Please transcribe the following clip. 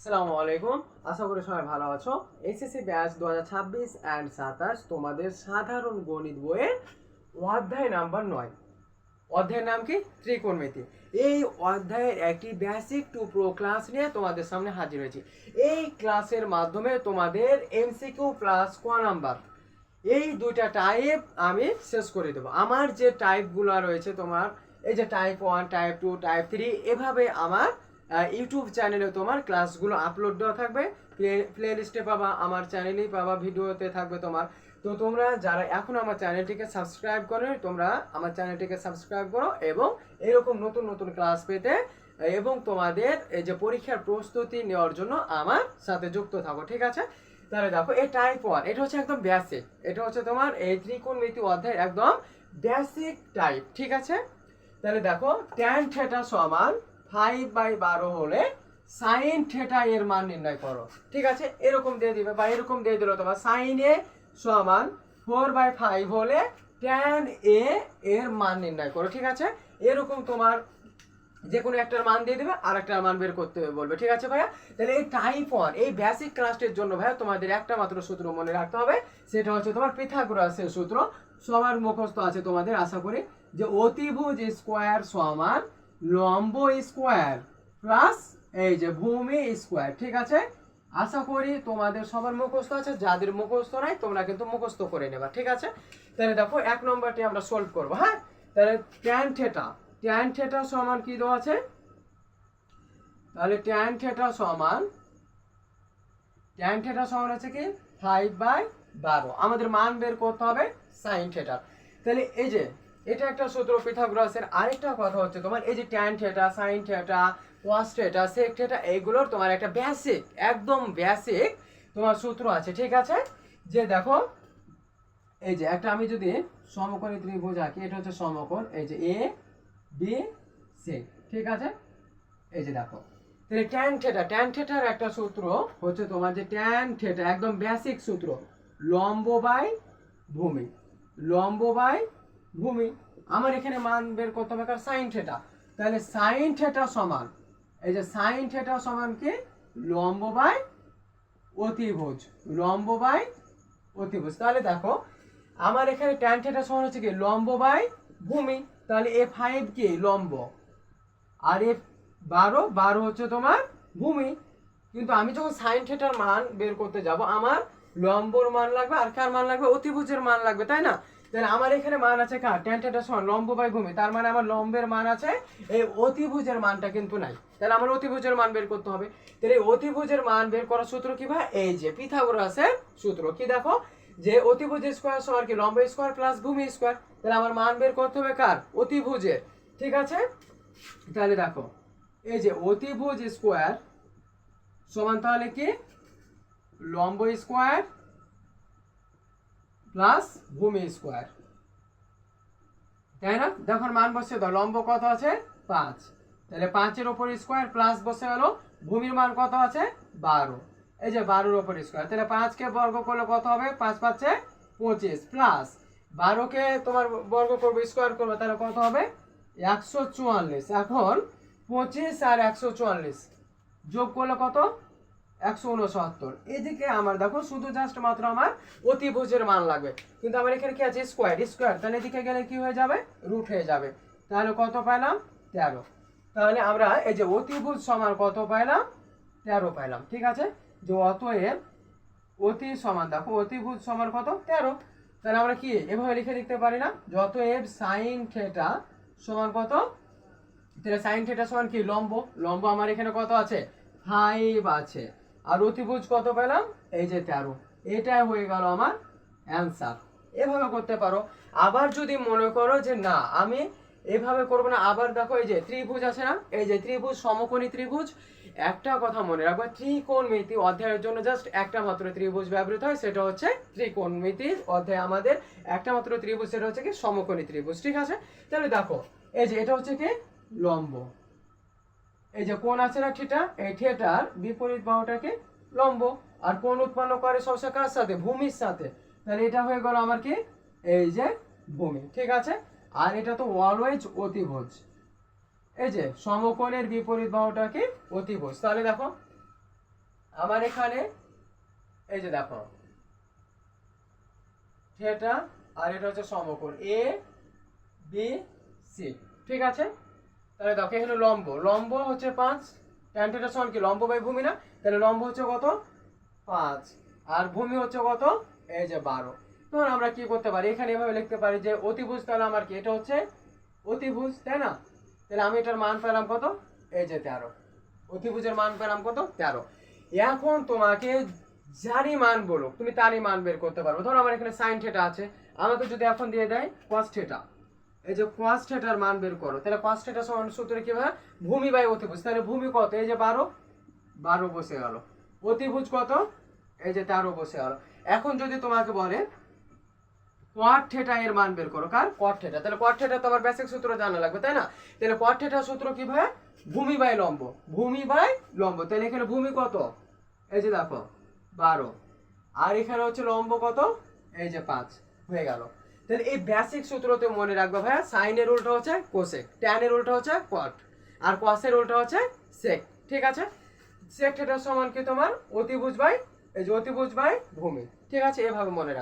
আসসালামু আলাইকুম। আশা করি সবাই ভালো আছো। এসএসসি ব্যাচ 2026 অ্যান্ড 27 তোমাদের সাধারণ গণিত বইয়ের অধ্যায় নাম্বার 9। অধ্যায়ের নাম কি? ত্রিকোণমিতি। এই অধ্যায়ের একটি বেসিক টু প্রো ক্লাস নিয়ে তোমাদের সামনে হাজির হয়েছি। এই ক্লাসের মাধ্যমে তোমাদের এমসিকিউ প্লাস ক নাম্বার এই দুইটা টাইপ আমি শেষ করে দেবো। আমার যে টাইপগুলো রয়েছে তোমার এই যে টাইপ 1, টাইপ 2, টাইপ 3 এভাবে আমার ইউটিউব চ্যানেলে তোমার ক্লাসগুলো আপলোড দেওয়া থাকবে। প্লে লিস্টে পাবা, আমার চ্যানেলেই পাবা, ভিডিওতে থাকবে তোমার। তো তোমরা যারা এখন আমার চ্যানেলটিকে সাবস্ক্রাইব করো, তোমরা আমার চ্যানেলটিকে সাবস্ক্রাইব করো এবং এরকম নতুন নতুন ক্লাস পেতে এবং তোমাদের এই যে পরীক্ষার প্রস্তুতি নেওয়ার জন্য আমার সাথে যুক্ত থাকো, ঠিক আছে? তাহলে দেখো এই টাইপ 1 এটা হচ্ছে একদম বেসিক, এটা হচ্ছে তোমার এই ত্রিকোণমিতি অধ্যায় একদম বেসিক টাইপ, ঠিক আছে? তাহলে দেখো tan থিটা সমান 5/12 হলে sin থিটা এর মান নির্ণয় করো, ঠিক আছে? এরকম দিয়ে দিবে বা এরকম দিয়ে দিল তোমার sin a সমান 4/5 হলে tan a এর মান নির্ণয় করো, ঠিক আছে? এরকম তোমার যে কোনো একটার মান দিয়ে দেবে আর একটার মান বের করতে বলবে, ঠিক আছে ভাইয়া? তাহলে এই টাইপ 1 এই বেসিক ক্লাসের জন্য ভাইয়া তোমাদের একটা মাত্র সূত্র মনে রাখতে হবে, সেটা হচ্ছে তোমার পিথাগোরাসের সূত্র। সবার মুখস্থ আছে তোমাদের আশা করি, যে অতিভুজ স্কোয়ার সমান লম্ব স্কোয়ার প্লাস এই যে ভূমি স্কোয়ার, ঠিক আছে? আশা করি তোমাদের সবার মুখস্থ আছে। যাদের মুখস্থ নাই তোমরা কিন্তু মুখস্থ করে নেবা, ঠিক আছে? তাহলে দেখো এক নম্বরটি আমরা সলভ করবো। হ্যাঁ, তাহলে tan থিটা সমান কি দেওয়া আছে? তাহলে tan থিটা সমান হচ্ছে কি 5/12। আমাদের মান বের করতে হবে sin থিটা। তাহলে এই যে এটা একটা সূত্র পিথাগোরাসের। আরেকটা কথা হচ্ছে তোমার এই যে tan theta, sin theta, cos theta, sec theta এইগুলোর তোমার একটা বেসিক একদম বেসিক তোমার সূত্র আছে, ঠিক আছে? যে দেখো এই যে একটা আমি যদি সমকোণী ত্রিভুজ আঁকি, এটা হচ্ছে সমকোণ, এই যে এ বি সি, ঠিক আছে? এই যে দেখো তাহলে tan থিটার একটা সূত্র হচ্ছে তোমার যে tan থিটা একদম বেসিক সূত্র, লম্ব বাই ভূমি, লম্ব বাই ভূমি। আমার এখানে মান বের করতে হবে কার sin থিটা। তাহলে sin থিটা সমান এই যে sin থিটা সমান কি লম্ব বাই অতিভুজ, লম্ব বাই অতিভুজ। তাহলে দেখো আমার এখানে tan থিটা সমান হচ্ছে কি লম্ব বাই ভূমি। তাহলে a5 কি লম্ব আর a12 হচ্ছে তোমার ভূমি। কিন্তু আমি যখন sin থিটার মান বের করতে যাব আমার লম্বর মান লাগবে আর কার মান লাগবে? অতিভুজের মান লাগবে, তাই না? তাহলে আমার এখানে মান আছে কার? tan থিটা সমান লম্ব বাই ভূমি, তার মানে আমার লম্বের মান আছে, এই অতিভুজের মানটা কিন্তু নাই। তাহলে আমার অতিভুজের মান বের করতে হবে। তাহলে এই অতিভুজের মান বের করার সূত্র কি ভাই? এই যে পিথাগোরাসের সূত্র। কি দেখো যে অতিভুজ স্কয়ার সমান কি লম্ব স্কয়ার প্লাস ভূমি স্কয়ার। তাহলে আমার মান বের করতে হবে কার? অতিভুজের, ঠিক আছে? তাহলে দেখো এই যে অতিভুজ স্কয়ার সমান তাহলে কি লম্ব স্কয়ার প্লাস ভূমি স্কয়ার, তাই না? দেখো মান বসে দাও, লম্ব কত আছে 5, তাহলে 5 এর উপর স্কয়ার প্লাস বসে গেল ভূমির মান কত আছে 12, এই যে 12 এর উপর স্কয়ার। তাহলে 5 কে বর্গ করলে কত হবে? 5 5 25 প্লাস 12 কে তোমার বর্গ করবে স্কয়ার করবে, তাহলে কত হবে 144। এখন 25 আর 144 যোগ করলে কত? 169। এদিকে আমার দেখো শুধু জাস্ট মাত্র আমার অতিভুজের মান লাগবে, কিন্তু আমার এখানে কি আছে স্কয়ার, তাহলে এদিকে গেলে কি হয়ে যাবে? রুট হয়ে যাবে। তাহলে কত পাইলাম? 13। তাহলে আমরা এই যে অতিভুজ সমান কত পাইলাম? 13 পাইলাম, ঠিক আছে? যে অতএব অতি সমান দেখো অতিভুজ সমান কত? 13। তাহলে আমরা কি এভাবে লিখে লিখতে পারি না? অতএব sin থিটা সমান কত? তাহলে sin থিটা সমান কি লম্ব, লম্ব আমার এখানে কত আছে 5 আছে, আর অতিভুজ কত পেলাম? এই যে 13। এটাই হয়ে গেল আমার অ্যান্সার। এভাবে করতে পারো। আবার যদি মনে করো যে না আমি এভাবে করবো না, আবার দেখো এই যে ত্রিভুজ আছে না, এই যে ত্রিভুজ সমকোণী ত্রিভুজ। একটা কথা মনে রাখবে, ত্রিকোণমিতি অধ্যায়ের জন্য জাস্ট একটা মাত্র ত্রিভুজ ব্যবহৃত হয়, সেটা হচ্ছে ত্রিকোণমিতির অধ্যায়ে আমাদের একটা মাত্র ত্রিভুজ, সেটা হচ্ছে কি সমকোণী ত্রিভুজ, ঠিক আছে? তাহলে দেখো এই যে এটা হচ্ছে কি লম্ব, এই যে কোণ আছে না থিটা, এই থিটার বিপরীত বাহুটাকে লম্ব, আর কোণ উৎপন্ন করে সবসময় কার সাথে? ভূমির সাথে। তাহলে এটা হয়ে গেল আমার কি এই যে ভূমি, ঠিক আছে? আর এটা তো অলওয়েজ অতিভুজ, এই যে সমকোণের বিপরীত বাহুটাকে অতিভুজ। তাহলে দেখো আমার এখানে এই যে দেখো থিটা আর এটা হচ্ছে সমকোণ এ বি সি, ঠিক আছে। তাহলে দেখো এখানে লম্ব, লম্ব হচ্ছে 5, tan থিটা সমান কি লম্ব বাই ভূমি না, তাহলে লম্ব হচ্ছে কত 5 আর ভূমি হচ্ছে কত এই যে 12। তখন আমরা কি করতে পারি, এখানে এভাবে লিখতে পারি যে অতিভুজ, তাহলে আমার কি এটা হচ্ছে অতিভুজ, তাই না। তাহলে আমি এটার মান পেলাম কত এই যে 13, অতিভুজের মান পেলাম কত 13। এখন তোমাকে যারই মান বলো তুমি তারই মান বের করতে পারবো। ধরো আমার এখানে সাইন থিটা আছে, আমাকে যদি এখন দিয়ে দেয় কস থিটা, এই যে cos থিটার মান বের করো, তাহলে cos থিটা সমান সূত্র কি ভাই ভূমি বাই অতিভুজ, তাহলে ভূমি কত এই যে 12 বসে গেল, অতিভুজ কত এই যে 13 বসে গেল। এখন যদি তোমাকে বলে cot থিটা এর মান বের করো, কার cot থিটা, তাহলে cot থিটা তো আমার বেসিক সূত্র জানা লাগবে তাই না। তাহলে cot থিটার সূত্র কি ভাই ভূমি বাই লম্ব, ভূমি বাই লম্ব, তাহলে এখানে ভূমি কত এই যে দেখো 12 আর এখানে হচ্ছে লম্ব কত এই যে 5 হয়ে গেল। তাহলে এই বেসিক সূত্রতে মনে রাখবে ভাইয়া, সাইনের উল্টা হচ্ছে কোসেক, ট্যানের উল্টা হচ্ছে কট আর কসের উল্টা হচ্ছে সেক, ঠিক আছে। সেক থিটা সমান কি তোমার অতিভুজ বাই এই যে অতিভুজ বাই ভূমি, ঠিক আছে, এভাবে মনে রাখবে।